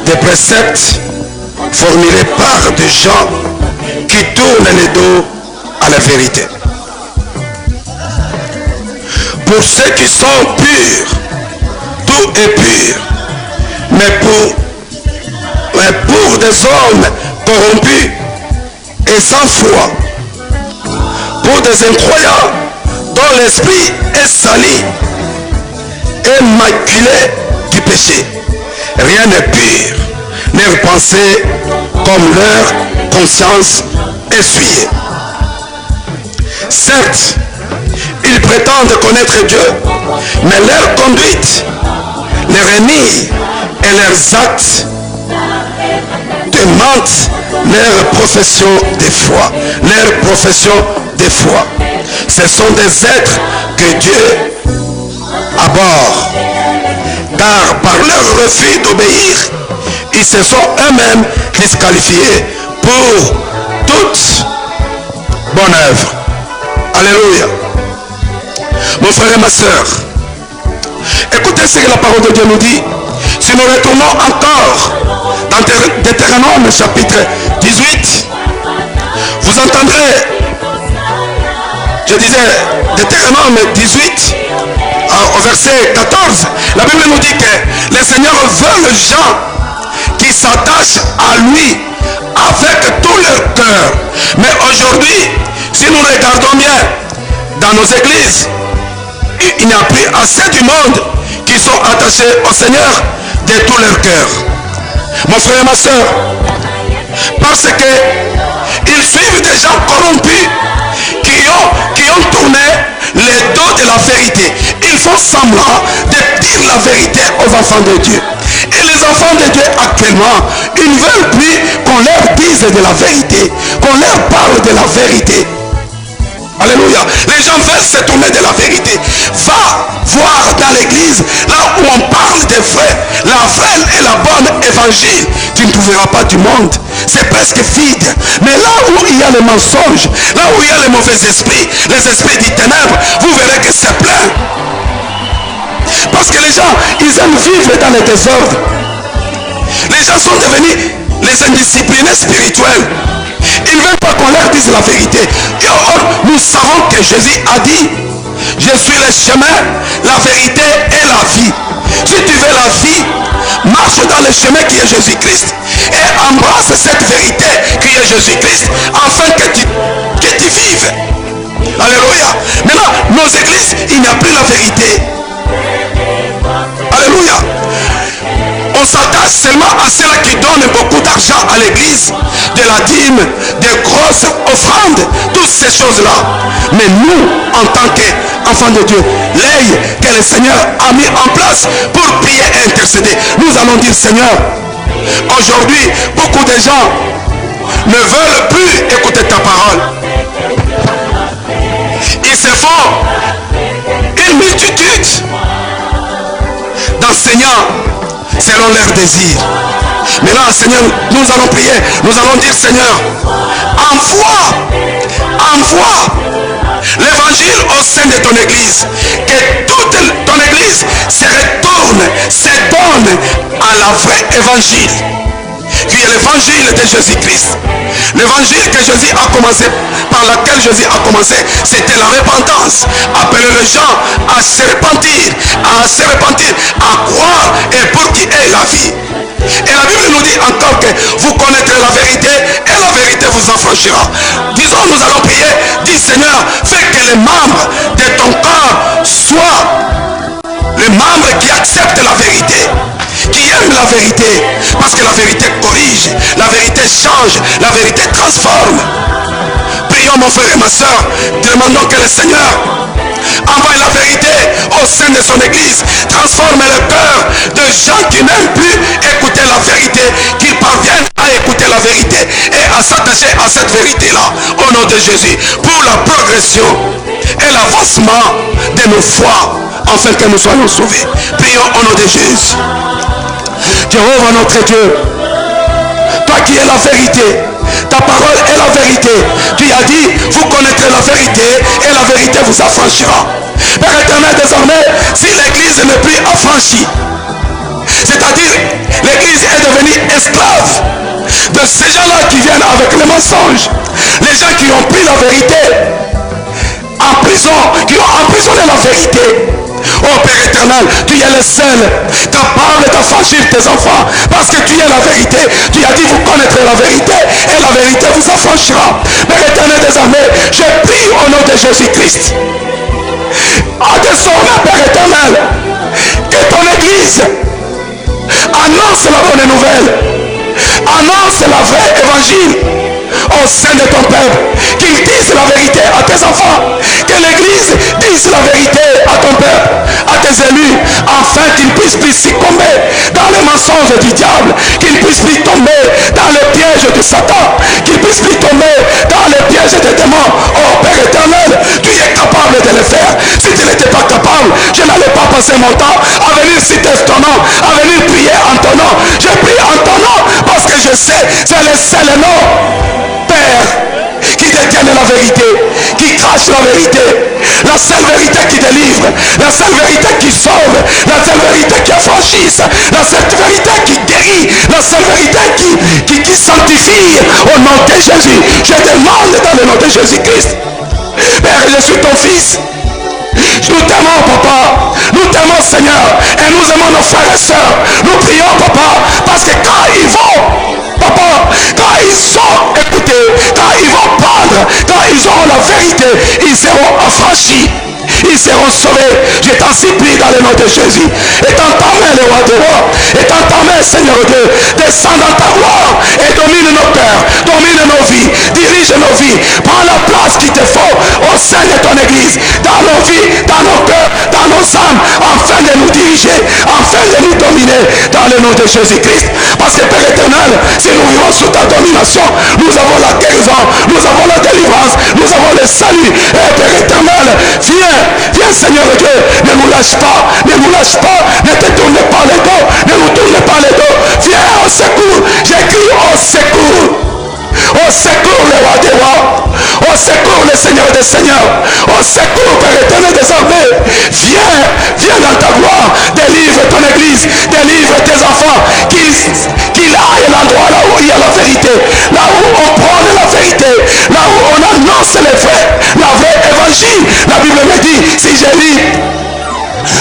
des préceptes formulés par des gens qui tournent les dos à la vérité. Pour ceux qui sont purs, tout est pur. Mais pour des hommes corrompus et sans foi, pour des incroyants dont l'esprit est sali et maculé du péché, rien n'est pur. Leurs pensées comme leur conscience essuyée. Certes, ils prétendent connaître Dieu, mais leur conduite, leur renie et leurs actes démentent leur profession de foi. Leur profession de foi. Ce sont des êtres que Dieu abhorre, car par leur refus d'obéir, ils se sont eux-mêmes disqualifiés pour toute bonne œuvre. Alléluia. Mon frère et ma soeur, écoutez ce que la parole de Dieu nous dit. Si nous retournons encore dans Deutéronome chapitre 18, vous entendrez, je disais, Deutéronome 18, au verset 14, la Bible nous dit que le Seigneur veut les gens qui s'attachent à lui avec tout leur cœur. Mais aujourd'hui, si nous regardons bien dans nos églises, il n'y a plus assez du monde qui sont attachés au Seigneur de tout leur cœur. Mon frère et ma soeur, parce que ils suivent des gens corrompus qui ont tourné les dos de la vérité. Ils font semblant de dire la vérité aux enfants de Dieu. Et les enfants de Dieu actuellement, ils ne veulent plus qu'on leur dise de la vérité, qu'on leur parle de la vérité. Alléluia. Les gens veulent se tourner de la vérité. Va voir dans l'église, là où on parle des vrais, la vraie et la bonne évangile. Tu ne trouveras pas du monde. C'est presque vide. Mais là où il y a le mensonge, là où il y a les mauvais esprits, les esprits des ténèbres, vous verrez que c'est plein. Parce que les gens, ils aiment vivre dans le désordre. Les gens sont devenus les indisciplinés spirituels, ils ne veulent pas qu'on leur dise la vérité. Et or, nous savons que Jésus a dit, je suis le chemin, la vérité et la vie. Si tu veux la vie, marche dans le chemin qui est Jésus-Christ et embrasse cette vérité qui est Jésus-Christ afin que tu vives. Alléluia. Maintenant, nos églises, il n'y a plus la vérité. Alléluia. On s'attache seulement à ceux qui donnent beaucoup d'argent à l'église, de la dîme, des grosses offrandes, toutes ces choses-là. Mais nous, en tant qu'enfants de Dieu, l'œil que le Seigneur a mis en place pour prier et intercéder, nous allons dire, Seigneur, aujourd'hui, beaucoup de gens ne veulent plus écouter ta parole. Ils se font une multitude d'enseignants selon leurs désirs. Maintenant, Seigneur, nous allons prier. Nous allons dire, Seigneur, envoie l'évangile au sein de ton église. Que toute ton église se retourne, se donne à la vraie évangile, qui est l'évangile de Jésus-Christ. L'évangile que Jésus a commencé, par laquelle Jésus a commencé, c'était la repentance. Appeler les gens à se repentir, à croire et pour qu'il ait la vie. Et la Bible nous dit encore que vous connaîtrez la vérité et la vérité vous affranchira. Disons, nous allons prier, dis Seigneur, fais que les membres de ton corps soient les membres qui acceptent la vérité, qui aiment la vérité, parce que la vérité corrige, la vérité change, la vérité transforme. Prions mon frère et ma soeur, demandons que le Seigneur envoie la vérité au sein de son église, transforme le cœur de gens qui n'aiment plus écouter la vérité, qu'ils parviennent à écouter la vérité et à s'attacher à cette vérité-là, au nom de Jésus, pour la progression et l'avancement de nos foi, afin que nous soyons sauvés. Prions au nom de Jésus. Jéhovah notre Dieu, toi qui es la vérité, ta parole est la vérité. Tu as dit, vous connaîtrez la vérité et la vérité vous affranchira. Père éternel, désormais, si l'église n'est plus affranchie, c'est-à-dire l'église est devenue esclave de ces gens-là qui viennent avec les mensonges, les gens qui ont pris la vérité en prison, qui ont emprisonné la vérité. Oh Père éternel, tu es le seul capable d'affranchir tes enfants, parce que tu es la vérité. Tu as dit, vous connaîtrez la vérité et la vérité vous affranchira. Père éternel, désormais, je prie au nom de Jésus-Christ. Désormais, Père éternel, que ton église annonce la bonne nouvelle, annonce la vraie évangile au sein de ton peuple, qu'ils disent la vérité à tes enfants, que l'église dise la vérité à ton peuple, à tes élus, afin qu'ils puissent plus succomber dans les mensonges du diable, qu'ils puissent plus tomber dans les pièges de Satan, qu'ils puissent plus tomber dans les pièges des démons. Oh Père éternel, tu es capable de le faire. Si tu n'étais pas capable, je n'allais pas passer mon temps à venir citer ton nom, à venir prier en ton nom. Je prie en ton nom parce que je sais, c'est le seul nom, Père, qui détiennent la vérité, qui crache la vérité, la seule vérité qui délivre, la seule vérité qui sauve, la seule vérité qui affranchisse, la seule vérité qui guérit, la seule vérité qui sanctifie. Au nom de Jésus, je demande dans le nom de Jésus-Christ. Père, je suis ton fils. Nous t'aimons, papa. Nous t'aimons, Seigneur. Et nous aimons nos frères et sœurs. Nous prions, papa, parce que quand ils vont, papa, quand ils sont écoutés, quand ils vont prendre, quand ils auront la vérité, ils seront affranchis, ils seront sauvés. Je t'en supplie dans le nom de Jésus. Étends ta main, le roi des rois. Étends ta main, Seigneur Dieu. Descends dans ta gloire et domine nos cœurs, domine nos vies, dirige nos vies. Prends la place qu'il te faut au sein de ton église, dans nos vies, dans nos cœurs, dans nos âmes, afin de nous diriger, afin de nous dominer dans le nom de Jésus-Christ. Parce que Père éternel, si nous vivons sous ta domination, nous avons la guérison, nous avons la délivrance, nous avons le salut. Et Père éternel, viens Seigneur Dieu, ne nous lâche pas, ne nous lâche pas, ne te tourne pas les dos, ne nous tourne pas les dos. Viens au secours, j'écris au secours. Au secours le roi des rois, au secours le Seigneur des seigneurs, au secours Père éternel désormais. Viens dans ta gloire, délivre ton église, délivre tes enfants, qu'il aille à l'endroit là où il y a vérité, là où on prône la vérité, là où on annonce la vraie évangile. La Bible me dit, si j'ai lu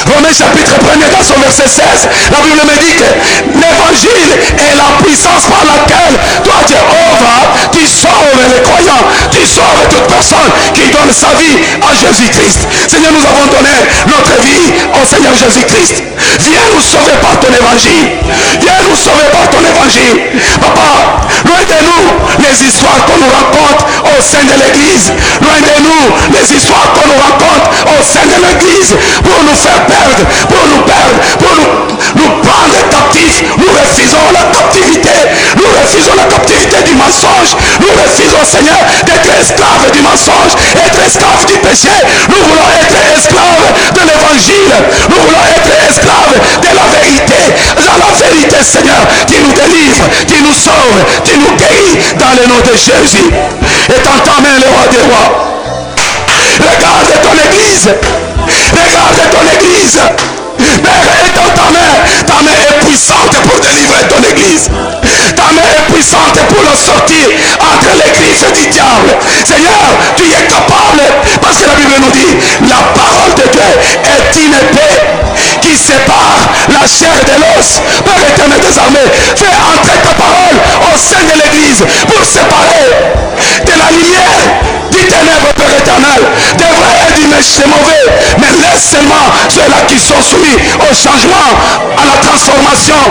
Romains chapitre 1er dans son verset 16, la Bible me dit que l'évangile est la puissance par laquelle toi Jéhovah, tu sauves les croyants, tu sauves toute personne qui donne sa vie à Jésus-Christ. Seigneur, nous avons donné notre vie au Seigneur Jésus-Christ. Viens nous sauver par ton évangile. Viens nous sauver par ton évangile. Papa, loin de nous les histoires qu'on nous raconte au sein de l'église. Loin de nous les histoires qu'on nous raconte au sein de l'église pour nous faire perdre, pour nous prendre captifs. Nous refusons la captivité. Nous refusons la captivité du mensonge. Nous refusons, Seigneur, d'être esclaves du mensonge, être esclaves du péché. Nous voulons être esclaves de l'évangile. Nous voulons être esclaves de la vérité. La vérité, Seigneur, qui nous délivre, qui nous sauve, qui nous guérit dans le nom de Jésus. Et dans ta main, le roi des rois. Regarde ton église. Regarde ton église. Père, est dans ta main est puissante pour délivrer ton église. Ta main est puissante pour le sortir entre les griffes du diable. Seigneur, tu es capable, parce que la Bible nous dit, la parole de Dieu est une épée qui sépare la chair de l'os. Père éternel des armées, fais entrer ta parole au sein de l'église pour séparer de la lumière du ténèbre, Père éternel, des vrais et du méchant mauvais. Mais laisse seulement ceux-là qui sont soumis au changement, à la transformation,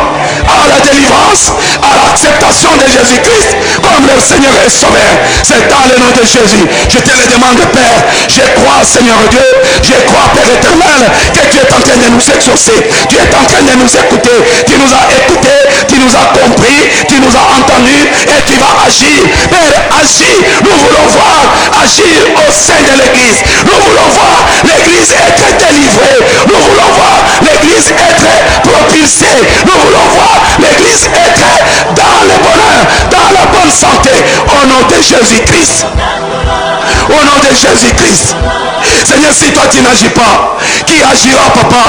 à la délivrance, à l'acceptation de Jésus-Christ comme leur Seigneur et Sauveur. C'est dans le nom de Jésus. Je te le demande, Père. Je crois, Seigneur Dieu, je crois, Père éternel, que tu es en train de nous exaucer. Tu es en train de nous écouter. Tu nous as écoutés, tu nous as compris, tu nous as entendus et tu vas agir. Père, agis. Nous voulons voir agir au sein de l'église. Nous voulons voir l'église être délivrée. Nous voulons voir l'église être propulsée. Nous voulons voir l'église être dans le bonheur, dans la bonne santé. Au nom de Jésus-Christ. Au nom de Jésus-Christ. Seigneur, si toi tu n'agis pas, qui agira, Papa?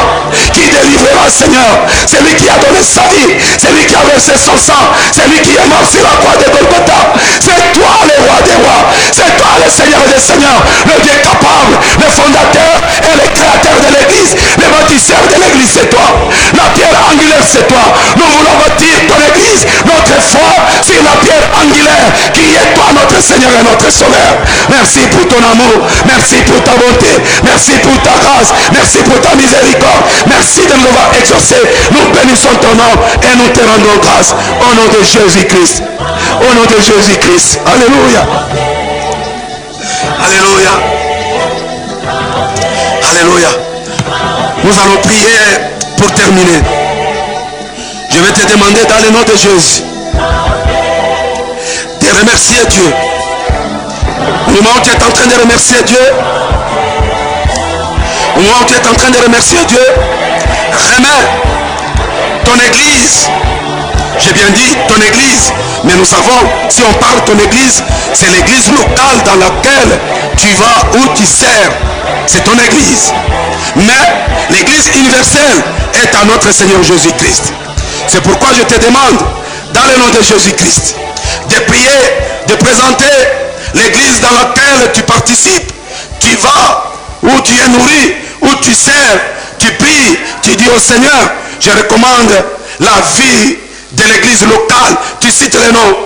Qui délivrera, Seigneur? C'est lui qui a donné sa vie, c'est lui qui a versé son sang, c'est lui qui est mort sur la croix de Golgotha. C'est toi le roi des rois, c'est toi le Seigneur des seigneurs, le Dieu capable, le fondateur et le créateur de l'église, le bâtisseur de l'église, c'est toi. La pierre angulaire, c'est toi. Nous voulons bâtir ton église, notre foi sur la pierre angulaire qui est toi, notre Seigneur et notre Sauveur. Merci pour ton amour, merci pour ta bonté, merci pour ta grâce, merci pour ta miséricorde, merci de nous avoir exaucés. Nous bénissons ton nom et nous te rendons grâce au nom de Jésus-Christ. Au nom de Jésus-Christ. Alléluia. Alléluia. Alléluia. Nous allons prier pour terminer. Je vais te demander dans le nom de Jésus de remercier Dieu. Au moment où tu es en train de remercier Dieu, au moment où tu es en train de remercier Dieu, remets ton église. J'ai bien dit ton église, mais nous savons, si on parle de ton église, c'est l'église locale dans laquelle tu vas, où tu sers. C'est ton église. Mais l'église universelle est à notre Seigneur Jésus-Christ. C'est pourquoi je te demande, dans le nom de Jésus-Christ, de prier, de présenter l'église dans laquelle tu participes. Tu vas, où tu es nourri, où tu sers, tu pries, tu dis au Seigneur, je recommande la vie de l'église locale. Tu cites les noms,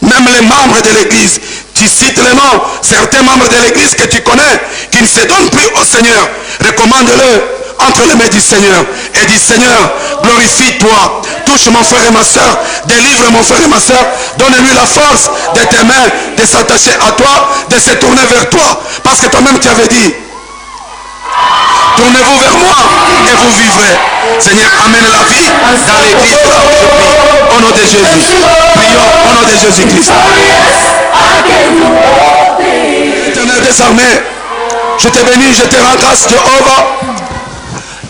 même les membres de l'église. Tu cites les noms, certains membres de l'église que tu connais, qui ne se donnent plus au Seigneur. Recommande-le entre les mains du Seigneur et dis, Seigneur, glorifie-toi, touche mon frère et ma soeur, délivre mon frère et ma soeur, donne-lui la force de t'aimer, de s'attacher à toi, de se tourner vers toi, parce que toi-même tu avais dit, tournez-vous vers moi et vous vivrez. Seigneur, amène la vie dans l'église là où je prie. Au nom de Jésus. Prions au nom de Jésus-Christ. Éternel des armées, je te bénis, je te rends grâce, Jéhovah,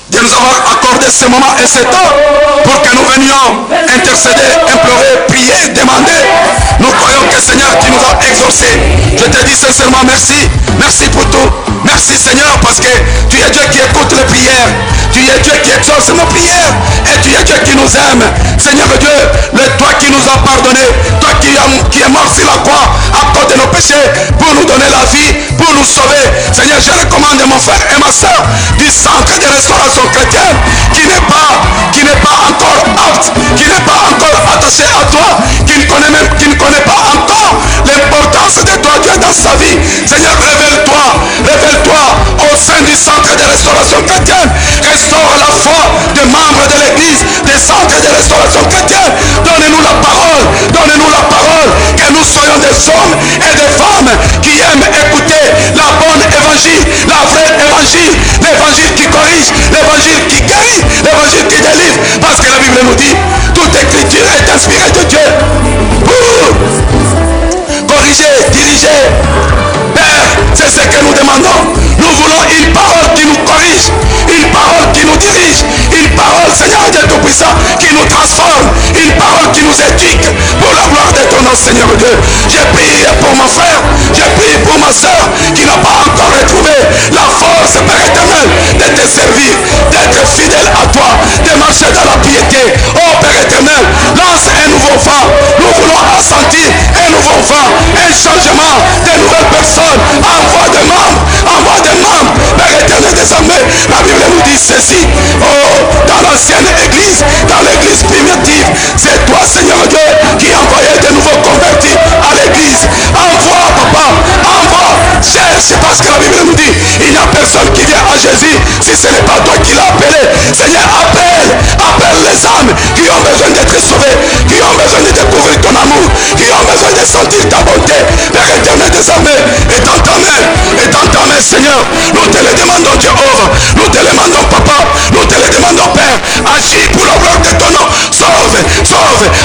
de nous avoir accordé ce moment et ce temps pour que nous venions intercéder, implorer, prier, demander. Nous croyons que Seigneur, tu nous as exaucés. Je te dis sincèrement merci. Merci pour tout. Merci Seigneur, parce que tu es Dieu qui écoute les prières. Tu es Dieu qui exauce nos prières. Et tu es Dieu qui nous aime. Seigneur Dieu, toi qui nous as pardonné, toi qui as Seigneur, je recommande mon frère et ma soeur du centre de restauration chrétienne qui n'est pas encore apte, qui n'est pas encore attaché à toi, qui ne connaît pas encore l'importance de toi, Dieu, dans sa vie. Seigneur, révèle-toi au sein du centre de restauration chrétienne. Restaure la foi des membres de l'église, des centres de restauration chrétienne. Donnez-nous la parole, que nous soyons des hommes et des femmes qui aiment écouter la bonne évangile, la vraie évangile, l'évangile qui corrige, l'évangile qui guérit, l'évangile qui délivre. Parce que la Bible nous dit, toute écriture est inspirée de Dieu pour corriger, diriger. Père, c'est ce que nous demandons. Nous voulons une parole qui nous corrige, une parole qui nous dirige, une parole, Seigneur Dieu Tout-Puissant, qui nous transforme, une parole qui nous éduque pour la gloire de ton nom, Seigneur Dieu. J'ai prié pour mon frère, j'ai prié pour ma soeur qui n'a pas encore retrouvé la force, Père éternel, de te servir, d'être fidèle à toi, de marcher dans la piété. Oh Père éternel, lance un nouveau vent. Nous voulons ressentir un nouveau vent, un changement, de nouvelles personnes. Envoie des membres, Père éternel des armées. La Bible nous dit ceci. Oh, dans l'ancienne église, dans l'église primitive, c'est toi, Seigneur Dieu, qui envoyais de nouveaux convertis à l'église. Envoie, papa, envoie. Cherche, parce que la Bible nous dit, il n'y a personne qui vient à Jésus si ce n'est pas toi qui l'as appelé. Seigneur, appelle les âmes qui ont besoin d'être sauvées, qui ont besoin de découvrir ton amour, qui ont besoin de sentir ta bonté. Père éternel des armées, et dans ta main, Seigneur, nous te le demandons, Jéhovah, nous te le demandons, Papa, nous te le demandons, Père, agis pour la gloire de ton nom. Sauve,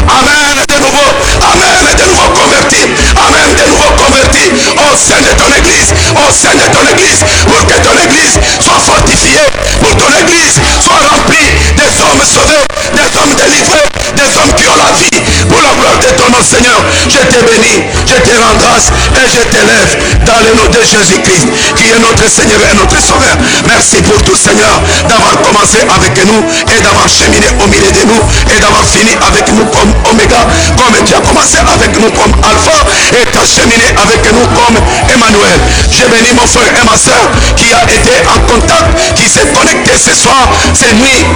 amen de nouveau convertis, amen de nouveau convertis au sein de ton église, pour que ton église soit fortifiée, pour ton église soit remplie des hommes sauvés, des hommes délivrés, des hommes qui ont la vie, pour la gloire de ton nom, Seigneur. Je te bénis, je te rends grâce et je t'élève dans le nom de Jésus-Christ, qui est notre Seigneur et notre Sauveur. Merci pour tout, Seigneur, d'avoir commencé avec nous et d'avoir cheminé au milieu de nous et d'avoir fini avec nous comme Oméga, comme tu as commencé avec nous comme Alpha et tu as cheminé avec nous comme Emmanuel. Je bénis mon frère et ma soeur qui a été en contact, qui s'est connecté ce soir, cette nuit,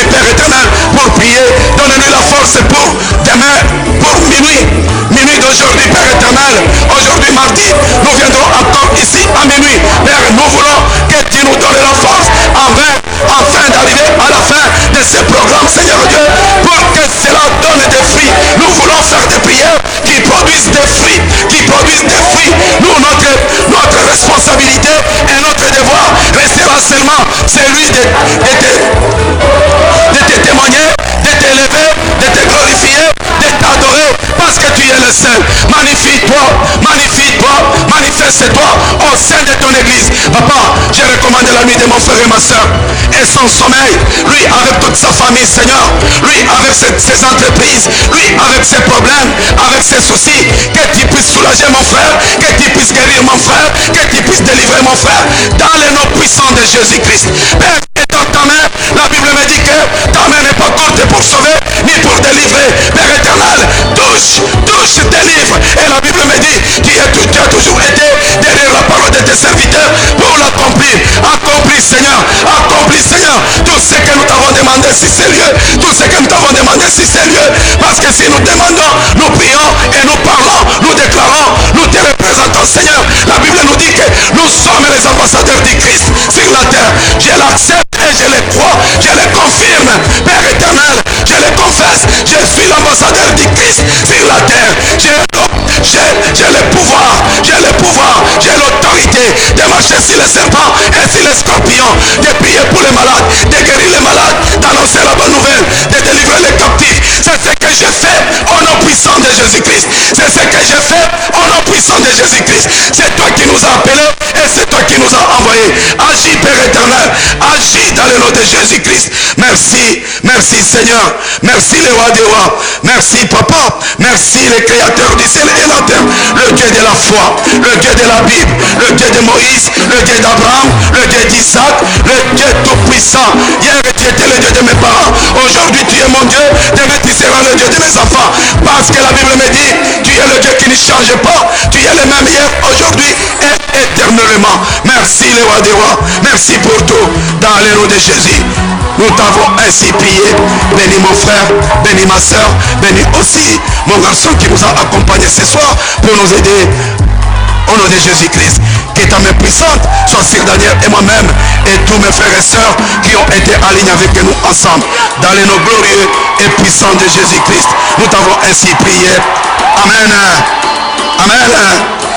Père éternel, pour prier. Donne-nous la force pour demain, pour minuit d'aujourd'hui, Père éternel. Aujourd'hui, mardi, nous viendrons encore ici à minuit. Père, nous voulons que tu nous donnes la force afin d'arriver à la fin de ce programme, Seigneur Dieu, pour que cela donne des fruits. Nous voulons faire des prières qui produisent des fruits, Nous, notre responsabilité et notre devoir restera seulement celui de te témoigner, de t'élever, de te glorifier, de t'adorer, parce que tu es le seul. Magnifie-toi, manifeste-toi au sein de ton église. Papa, je recommande la nuit de mon frère et ma soeur et son sommeil, lui avec toute sa famille, Seigneur, lui avec ses entreprises, lui avec ses problèmes, avec ses soucis, que tu puisses soulager mon frère, que tu puisses guérir mon frère, que tu puisses délivrer mon frère dans le nom puissant de Jésus-Christ. Père, et dans ta main, la Bible me dit que ta main n'est pas courte pour sauver ni pour délivrer. Père éternel, touche, délivre. Et la Bible me dit, tu as toujours été derrière la parole de tes serviteurs pour l'accomplir. Accomplis, Seigneur, tout ce que nous t'avons demandé si c'est lieu, parce que si nous demandons, nous prions et nous parlons, nous déclarons, nous te représentons, Seigneur. La Bible nous dit que nous sommes les ambassadeurs du Christ sur la terre. Je l'accepte et je le crois, je le confirme. Père éternel, je le confesse, je suis l'ambassadeur du Christ sur la terre. J'ai le pouvoir, j'ai l'autorité de marcher sur les serpents et sur les scorpions, de prier pour les malades, de guérir les malades, d'annoncer la bonne nouvelle, de délivrer les captifs. C'est ce que j'ai fait au nom puissant de Jésus-Christ. C'est toi qui nous as appelés et c'est toi qui nous as envoyés. Agis, Père éternel, agis dans le nom de Jésus-Christ. Merci Seigneur, merci le roi des rois, merci Papa, merci le créateur du ciel et la terre, le Dieu de la foi, le Dieu de la Bible, le Dieu de Moïse, le Dieu d'Abraham, le Dieu d'Isaac, le Dieu tout puissant. Hier tu étais le Dieu de mes parents, aujourd'hui tu es mon Dieu, demain tu seras le Dieu de mes enfants, parce que la Bible me dit, tu es le Dieu qui ne change pas, tu es le même hier, aujourd'hui et éternellement. Merci Merci le roi des rois. Merci pour tout. Dans le nom de Jésus, nous t'avons ainsi prié. Bénis mon frère, bénis ma soeur, bénis aussi mon garçon qui nous a accompagnés ce soir pour nous aider. Au nom de Jésus-Christ, que ta main puissante soit sur Daniel et moi-même et tous mes frères et sœurs qui ont été alignés avec nous ensemble. Dans les noms glorieux et puissants de Jésus-Christ, nous t'avons ainsi prié. Amen. Amen.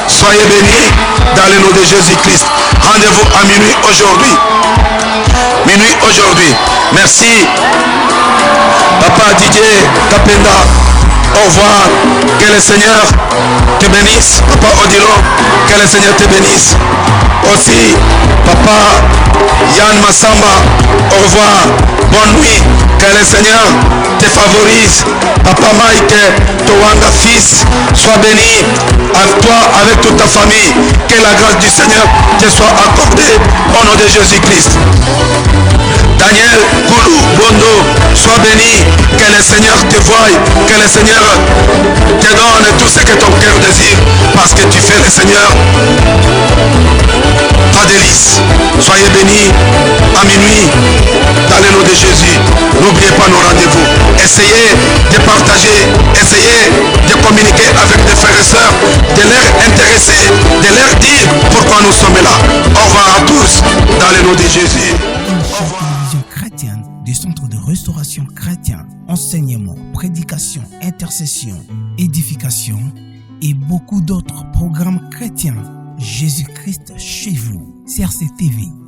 Soyez bénis dans le nom de Jésus-Christ. Rendez-vous à minuit aujourd'hui. Minuit aujourd'hui. Merci. Papa Didier Kapenda. Au revoir. Que le Seigneur te bénisse. Papa Odilo, que le Seigneur te bénisse. Aussi, Papa Yann Massamba, au revoir. Bonne nuit. Que le Seigneur te favorise. Papa Mike Towanga, fils, sois béni. Avec toi, avec toute ta famille. Que la grâce du Seigneur te soit accordée au nom de Jésus-Christ. Daniel Koulou Bondo, sois béni. Que le Seigneur te voie. Que le Seigneur te donne tout ce que ton cœur désire. Parce que tu fais le Seigneur ta délice. Soyez bénis à minuit dans le nom de Jésus. N'oubliez pas nos rendez-vous. Essayez de partager. Essayez de communiquer avec des frères et sœurs. De leur intéresser. De leur dire pourquoi nous sommes là. Au revoir à tous dans le nom de Jésus. Au revoir. Chrétienne du centre de restauration chrétienne, enseignement, prédication, intercession, édification et beaucoup d'autres programmes chrétiens. Jésus-Christ chez vous. CRC TV.